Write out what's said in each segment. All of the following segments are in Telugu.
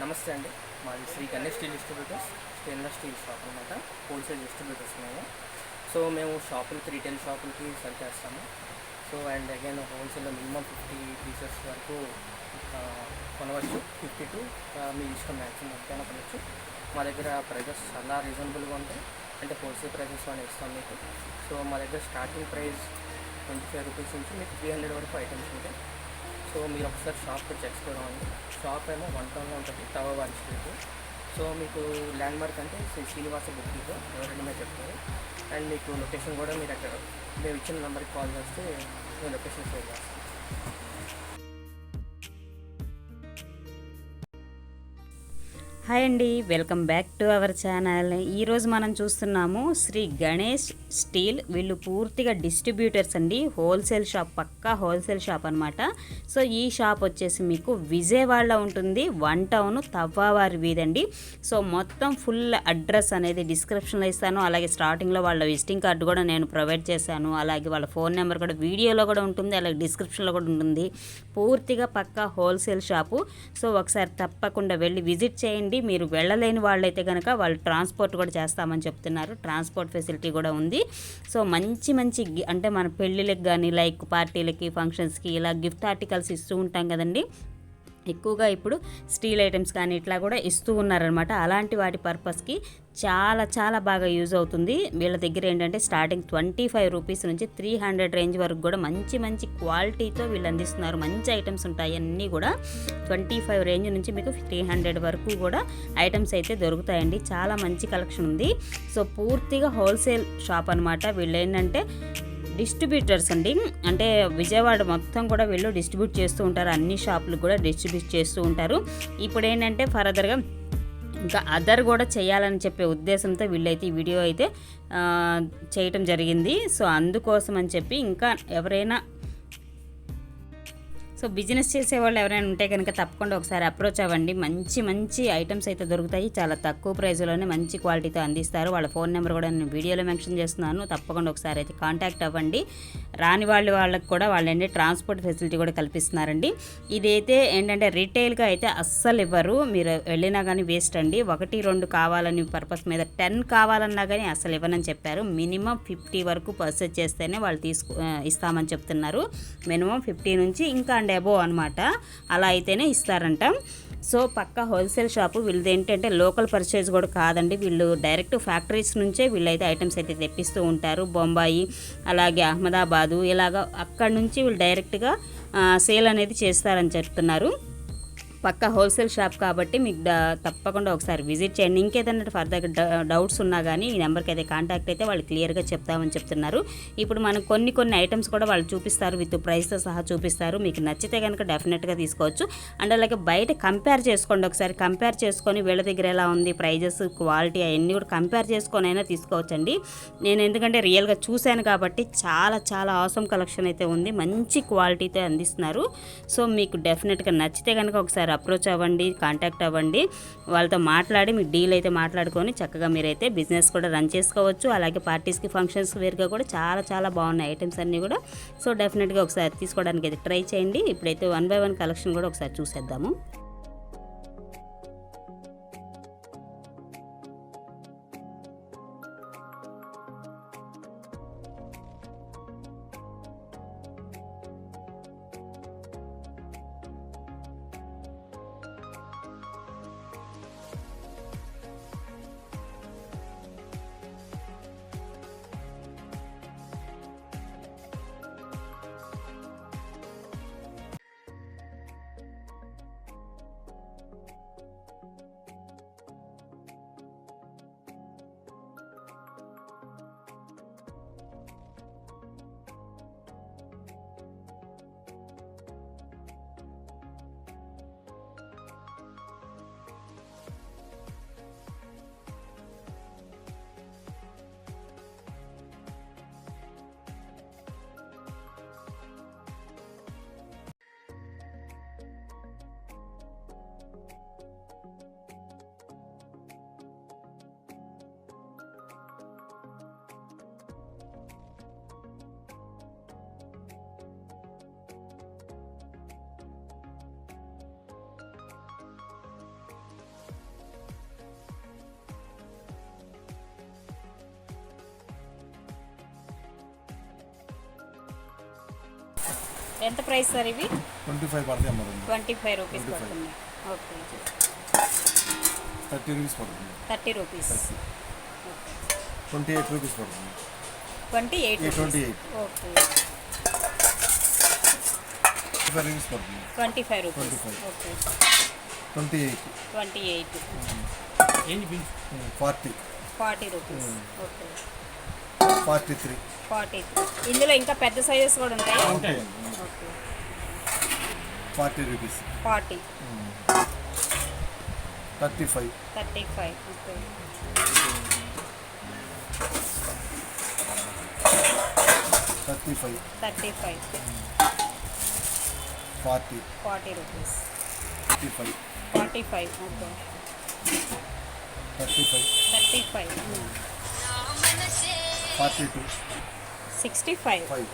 నమస్తే అండి. మాది Shri Ganesh steel distributors, stainless steel shop అనమాట. హోల్సేల్ డిస్ట్రిబ్యూటర్స్ మేము. సో మేము షాపులకి, రీటైల్ షాపులకి సెల్ చేస్తాము. సో అండ్ అగైన్ హోల్సేల్లో మినిమం 50 పీసెస్ వరకు కొనవచ్చు. 50 టు మీ ఇష్టం, మ్యాక్సిమం ఎంతైనా కొనవచ్చు. మా దగ్గర ప్రైజెస్ చాలా రీజనబుల్గా ఉంటాయి, అంటే హోల్సేల్ ప్రైజెస్ అని ఇస్తాం మీకు. సో మా దగ్గర స్టార్టింగ్ ప్రైస్ 25 రూపీస్ నుంచి మీకు 300 వరకు ఐటమ్స్ ఉంటాయి. సో మీరు ఒకసారి షాప్కి వచ్చి ఎక్స్ప్లోర్ అవ్వండి. షాప్ ఏమో 1 టౌన్లో ఉంటుంది, తవవారి స్ట్రీట్. సో మీకు ల్యాండ్ మార్క్ అంటే శ్రీనివాస బుక్ డిపో ఎవరైనా చెప్తారు. అండ్ మీకు లొకేషన్ కూడా మీరు అక్కడ మేము ఇచ్చిన నెంబర్కి కాల్ చేస్తే మేము లొకేషన్ షేర్ చేస్తాం. హాయ్ అండి, welcome back to our channel. ఈరోజు మనం చూస్తున్నాము శ్రీ గణేష్ స్టీల్. వీళ్ళు పూర్తిగా డిస్ట్రిబ్యూటర్స్ అండి, హోల్సేల్ షాప్, పక్కా హోల్సేల్ షాప్ అనమాట. సో ఈ షాప్ వచ్చేసి మీకు విజయవాడలో ఉంటుంది, 1 టౌన్ తవ్వావారి వీధండి. సో మొత్తం ఫుల్ అడ్రస్ అనేది డిస్క్రిప్షన్లో ఇస్తాను, అలాగే స్టార్టింగ్లో వాళ్ళ విజిటింగ్ కార్డు కూడా నేను ప్రొవైడ్ చేశాను, అలాగే వాళ్ళ ఫోన్ నెంబర్ కూడా వీడియోలో కూడా ఉంటుంది, అలాగే డిస్క్రిప్షన్లో కూడా ఉంటుంది. పూర్తిగా పక్కా హోల్సేల్ షాపు. సో ఒకసారి తప్పకుండా వెళ్ళి విజిట్ చేయండి. మీరు వెళ్ళలేని వాళ్ళైతే కనుక వాళ్ళు ట్రాన్స్పోర్ట్ కూడా చేస్తామని చెప్తున్నారు, ట్రాన్స్పోర్ట్ ఫెసిలిటీ కూడా ఉంది. సో మంచి మంచి అంటే మన పెళ్ళిళ్ళకి కానీ, లైక్ పార్టీలకి, ఫంక్షన్స్కి ఇలా గిఫ్ట్ ఆర్టికల్స్ ఇస్తూ ఉంటాం కదండి. ఎక్కువగా ఇప్పుడు స్టీల్ ఐటమ్స్ కానీ ఇట్లా కూడా ఇస్తూ ఉన్నారనమాట. అలాంటి వాటి పర్పస్కి చాలా చాలా బాగా యూజ్ అవుతుంది. వీళ్ళ దగ్గర ఏంటంటే స్టార్టింగ్ 25 రూపీస్ నుంచి 300 రేంజ్ వరకు కూడా మంచి మంచి క్వాలిటీతో వీళ్ళు అందిస్తున్నారు. మంచి ఐటమ్స్ ఉంటాయి అన్నీ కూడా. 25 రేంజ్ నుంచి మీకు 300 వరకు కూడా ఐటమ్స్ అయితే దొరుకుతాయండి. చాలా మంచి కలెక్షన్ ఉంది. సో పూర్తిగా హోల్సేల్ షాప్ అనమాట. వీళ్ళు ఏంటంటే డిస్ట్రిబ్యూటర్స్ అండి, అంటే విజయవాడ మొత్తం కూడా వీళ్ళు డిస్ట్రిబ్యూట్ చేస్తూ ఉంటారు, అన్ని షాపులు కూడా డిస్ట్రిబ్యూట్ చేస్తూ ఉంటారు. ఇప్పుడు ఏంటంటే ఫర్దర్గా ఇంకా అదర్ కూడా చేయాలని చెప్పే ఉద్దేశంతో వీళ్ళైతే ఈ వీడియో అయితే చేయటం జరిగింది. సో అందుకోసం అని చెప్పి ఇంకా ఎవరైనా సో బిజినెస్ చేసేవాళ్ళు ఎవరైనా ఉంటే కనుక తప్పకుండా ఒకసారి అప్రోచ్ అవ్వండి. మంచి మంచి ఐటమ్స్ అయితే దొరుకుతాయి, చాలా తక్కువ ప్రైస్లోనే మంచి క్వాలిటీతో అందిస్తారు. వాళ్ళ ఫోన్ నెంబర్ కూడా నేను వీడియోలో మెన్షన్ చేస్తున్నాను, తప్పకుండా ఒకసారి అయితే కాంటాక్ట్ అవ్వండి. రాని వాళ్ళకి కూడా వాళ్ళు ఏంటంటే ట్రాన్స్పోర్ట్ ఫెసిలిటీ కూడా కల్పిస్తున్నారండి. ఇదైతే ఏంటంటే రీటైల్గా అయితే అస్సలు ఇవ్వరు, మీరు వెళ్ళినా కానీ వేస్ట్ అండి. 1, 2 కావాలని పర్పస్ మీద 10 కావాలన్నా కానీ అస్సలు ఇవ్వనని చెప్పారు. మినిమం 50 వరకు పర్చేజ్ చేస్తేనే వాళ్ళు ఇస్తామని చెప్తున్నారు. మినిమం 50 నుంచి ఇంకా అబో అనమాట, అలా అయితేనే ఇస్తారంట. సో పక్కా హోల్సేల్ షాపు. వీళ్ళది ఏంటంటే లోకల్ పర్చేజ్ కూడా కాదండి, వీళ్ళు డైరెక్ట్ ఫ్యాక్టరీస్ నుంచే వీళ్ళైతే ఐటమ్స్ అయితే తెప్పిస్తూ ఉంటారు. బొంబాయి, అలాగే అహ్మదాబాదు, ఇలాగ అక్కడ నుంచి వీళ్ళు డైరెక్ట్గా సేల్ అనేది చేస్తారని చెప్తున్నారు. పక్కా హోల్సేల్ షాప్ కాబట్టి మీకు తప్పకుండా ఒకసారి విజిట్ చేయండి. ఇంకేదన్నా ఫర్దర్ డౌట్స్ ఉన్నా కానీ ఈ నెంబర్కి అయితే కాంటాక్ట్ అయితే వాళ్ళు క్లియర్గా చెప్తామని చెప్తున్నారు. ఇప్పుడు మనకు కొన్ని ఐటమ్స్ కూడా వాళ్ళు చూపిస్తారు, విత్ ప్రైస్తో సహా చూపిస్తారు. మీకు నచ్చితే కనుక డెఫినెట్గా తీసుకోవచ్చు. అండ్ అలాగే బయట కంపేర్ చేసుకోండి, ఒకసారి కంపేర్ చేసుకొని వీళ్ళ దగ్గర ఎలా ఉంది ప్రైజెస్, క్వాలిటీ అవన్నీ కూడా కంపేర్ చేసుకొని అయినా తీసుకోవచ్చండి. నేను ఎందుకంటే రియల్గా చూశాను కాబట్టి చాలా చాలా ఆసమ్ కలెక్షన్ అయితే ఉంది, మంచి క్వాలిటీతో అందిస్తున్నారు. సో మీకు డెఫినెట్గా నచ్చితే కనుక ఒకసారి అప్రోచ్ అవ్వండి, కాంటాక్ట్ అవ్వండి. వాళ్ళతో మాట్లాడి మీకు డీల్ అయితే మాట్లాడుకొని చక్కగా మీరైతే బిజినెస్ కూడా రన్ చేసుకోవచ్చు. అలాగే పార్టీస్కి, ఫంక్షన్స్ వేరుగా కూడా చాలా చాలా బాగున్నాయి ఐటమ్స్ అన్నీ కూడా. సో డెఫినెట్గా ఒకసారి తీసుకోవడానికి అయితే ట్రై చేయండి. ఇప్పుడైతే 1 by 1 కలెక్షన్ కూడా ఒకసారి చూసేద్దాము. ఎంత ప్రైస్ సార్ ఇవి? 25 పడతాయి అమ్మ. 25 రూపీస్ పడుతుంది. ఓకే, 30 రూపీస్ పడుతుంది. 30 రూపీస్. 28 రూపీస్ పడుతుంది. 28 28. ఓకే, 25 రూపీస్ పడుతుంది. 25 రూపీస్. 25. ఓకే, 28. 28. 40. 40 రూపీస్. ఓకే, 43. 43. ఇందులో ఇంకా పెద్ద సైజెస్ కూడా ఉంటాయి. Okay, 40 rupees. 40. 35. 35. Okay, 35. 35. 40. 40 rupees. 35. 45. Okay, 35. 35. 42. 65. 5.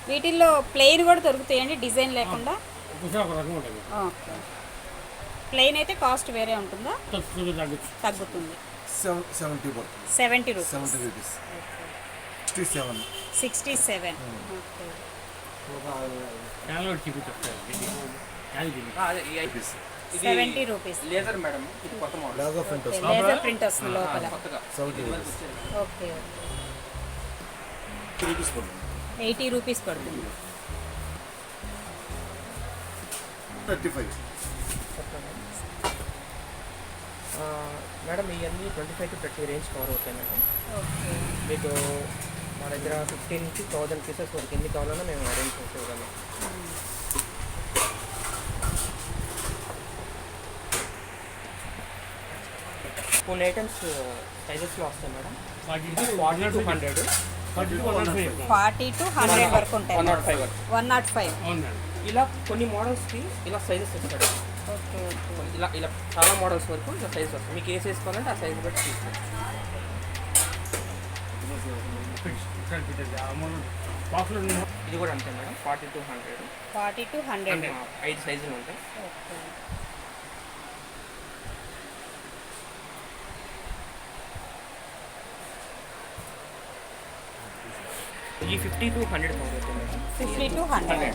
వీటిల్లో ప్లెయిన్ కూడా దొరుకుతాయండి, డిజైన్ లేకుండా? ఓకే, ప్లెయిన్ అయితే కాస్ట్ వేరే ఉంటుందా? తగ్గుతుంది. 70 పడుతుంది. 70 rupees. 70 rupees. 67. 67. Okay, rupees. 70 rupees. Laser madam, ఇది కొత్త మోడల్. లాగో ఫ్రంట్ వస్తుంది. లేజర్ ప్రింట్ వస్తుంది లోపల. కొత్తగా 70 రూపీస్. ఓకే, 30 రూపీస్ పడుతుంది. 80 రూపీస్ పడుతుంది. 35. మేడం ఇవన్నీ 25 to 30 రేంజ్ కవర్ అవుతాయి మేడం. ఓకే, మీకు మా దగ్గర 15 నుంచి 1000 పీసెస్ వరకు ఎన్ని కావాలన్నా మేము అరేంజ్ చేసేయగలం. కొన్ని ఐటమ్స్ సైజెస్లో వస్తాయి మేడం. 40 to 100. 40 to 100 వరకు ఉంటాయి. 105 వరకు. 105. ఇలా కొన్ని మోడల్స్కి ఇలా సైజెస్ ఇస్తాడు. ఓకే, ఓకే, ఇలా ఇలా చాలా మోడల్స్ వరకు ఇలా సైజ్ వస్తుంది. మీకు ఏ సైజ్ కావాలంటే ఆ సైజ్ బట్టి తీసుకోండి. ఇది కూడా అంతే మేడం, 40 to 100. 40 to 100. 5 సైజులు ఉంటాయి. ఓకే, ఈ 50 to 100 కవర్ అవుతుంది మేడం. 50 to 100.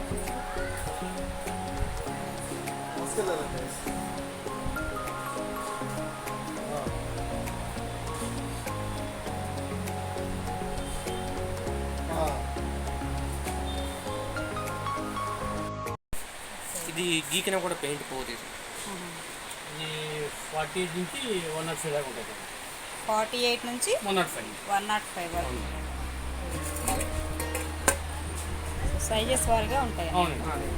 ఇది గీకినా కూడా పెయింట్ పోతుంది. ఇది 48 నుంచి 105 దాకా ఉంటుంది. 48 నుంచి 105. 105 వరకు. సైజెస్ వారిగా ఉంటాయి. అవునండి.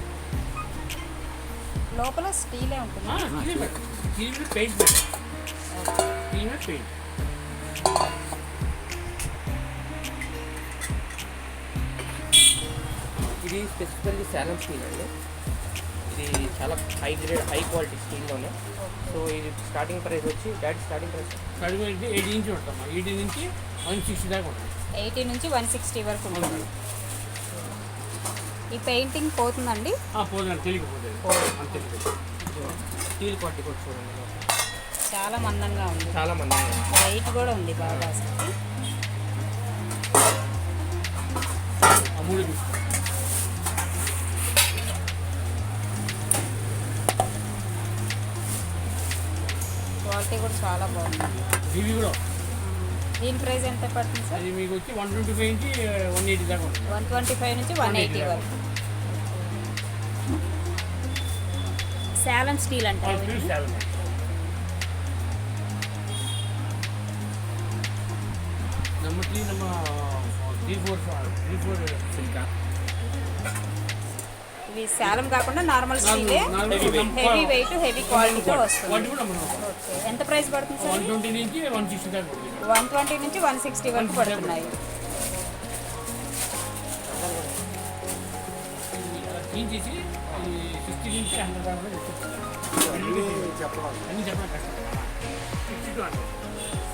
లోపల స్టీలే ఉంటుంది. Steel paint paint. ఇది స్పెసిఫికల్లీ శాలం స్టీల్ అండి. ఇది చాలా హై గ్రేడ్ హై క్వాలిటీ స్టీల్లోనే. సో ఇది స్టార్టింగ్ ప్రైస్ వచ్చి స్టార్టింగ్ ప్రైస్ 80 నుంచి ఉంటామా, 80 నుంచి 160 దాకా ఉంటుంది. 80 నుంచి 160 వరకు ఉంటుంది. ఈ పెయింటింగ్ పోతుందండి? పోదండి, తెలియకపోతుంది. స్టీల్ క్వాలిటీ కూడా చూడండి, చాలా మందంగా ఉంది. చాలా మంది. వెయిట్ కూడా ఉంది బాగా. అసలు ఆ 3 తీసుకోండి. క్వాలిటీ కూడా చాలా బాగుంది. ఇవి కూడా దీని ప్రైస్ ఎంత పడుతుంది సార్? అది మీకు వచ్చి 125 నుంచి 180 దాకా ఉంటుంది. 125 నుంచి 180 వరకు. శాలం స్టీల్ అంటే ನಮ್ಮ 3-4 సిల్కా ఇవి శాలం కాకుండా నార్మల్ స్టీలే. హెవీ వెయిట్ హెవీ క్వాలిటీతో వస్తుంది. వాటి కూడా మనం ఓకే, ఎంత ప్రైస్ పడుతుంది సార్? 120 నుంచి 160 దాకా ఉంటుంది. 120 నుంచి 160 వరకు పడుతున్నాయి. క్లీన్ చేసి 60 నుంచి 100 దాకా కూడా తెచ్చుకుంటారు. అన్నీ చెప్పడం కష్టం. 60 to 100.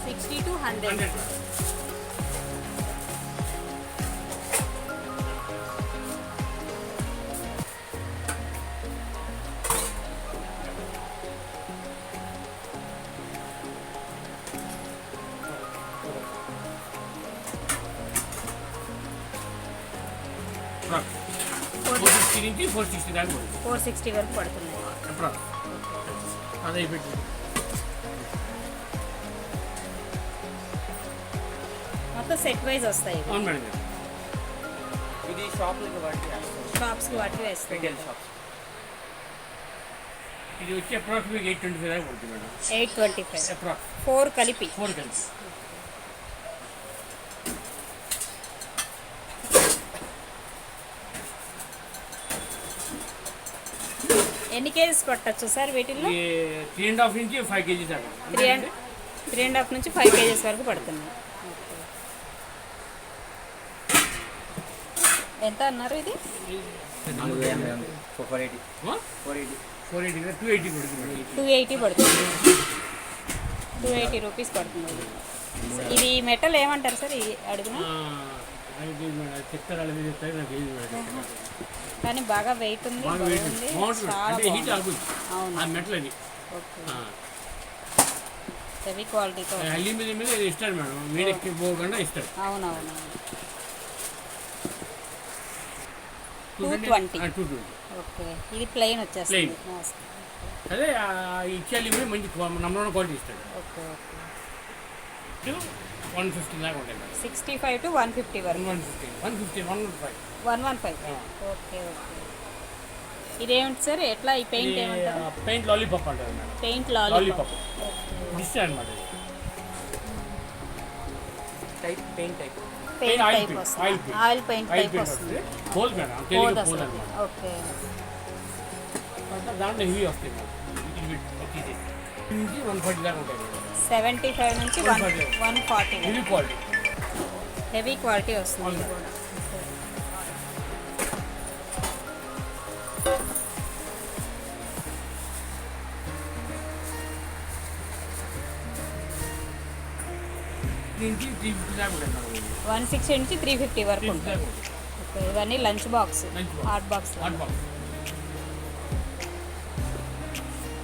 60 to 100. నుంచి 460 దాకా పడుతుంది 460 వరకు పడుతున్నాయి. ఎప్పుడు అదే పెట్టి మొత్తం సెట్ వైజ్ వస్తాయి. అవును మేడం గారు. ఇది షాపులకి వాటి వేస్తాం, షాప్స్కి వాటికి వేస్తాయి. Retail shops. ఇది వచ్చి అప్రాక్సిమేట్ 825 దాకా పడుతుంది మేడం. 825 అప్రాక్స్ 4 కలిపి. 4 కలిసి. ఎన్ని కేజీస్ పట్టచ్చు సార్ వీటిల్లో? 3.5 నుంచి 5 kg దాకా. 3.5 నుంచి 5 కేజీస్ వరకు పడుతున్నాయి. ఎంత అన్నారు ఇది? 480 480 కదా 280 పడుతుంది మేడం. 280 పడుతుంది. 280 రూపీస్ పడుతుంది. ఇది మెటల్ ఏమంటారు సార్? ఇది అడుగునా? చెప్తారా లేదా చెప్తారు నాకు తెలియదు మేడం. కానీ బాగా వెయిట్ ఉంది, బాగా వెయిట్ బాగుంది, బాగుంటుంది చాలా అంటే హీట్ బాగుంది. ఆగుతుంది అవును. ఆ మెటల్ అది ఓకే. హెవీ క్వాలిటీతో. అల్యూమినియం మీద ఇస్తాడు మేడం, వేడెక్కి పోకుండా ఇస్తాడు. అవునవును. 220. 220. ఓకే. ఇది ప్లెయిన్ వచ్చేస్తుంది. అదే ఇచ్చే అల్యూమినియం మంచి నెంబర్ 1 క్వాలిటీ ఇస్తాడు. Okay okay. 150 దాకా ఉంటాయి మేడం. 65 to 150 వరకు. 150 150 115. 115. Okay okay. ఇదేమిటి సార్? ఎట్లా ఈ పెయింట్ ఏమంటారు? పెయింట్ లాలీపాప్ అంటారు madam. Paint lollipop lollipop. This అనమాట. Type paint type. Paint oil type paint, వస్తుంది. Oil paint. Oil paint oil type paint వస్తుంది. వస్తుంది. Whole madam, whole Telugu whole వస్తుంది. అనమాట. ఓకే. దాంట్లో హెవీ వస్తాయి మేడం. ఇది నుంచి 140 దాకా ఉంటాయి మేడం. 75 నుంచి 140. Heavy quality. హెవీ క్వాలిటీ వస్తుంది ఇది కూడా. దీనికి 350 దాకా ఉంటాయి మేడం. 160 నుంచి 350 వరకు 350 ఉంటుంది. దాకా ఉంటాయి. ఓకే. ఇవన్నీ lunch box, Lunch box. Hot box. Hot box.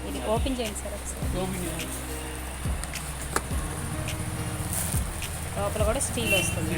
ఇది ఓపెన్ చేయండి సార్ ఒకసారి. లోపల కూడా స్టీల్ వస్తుంది.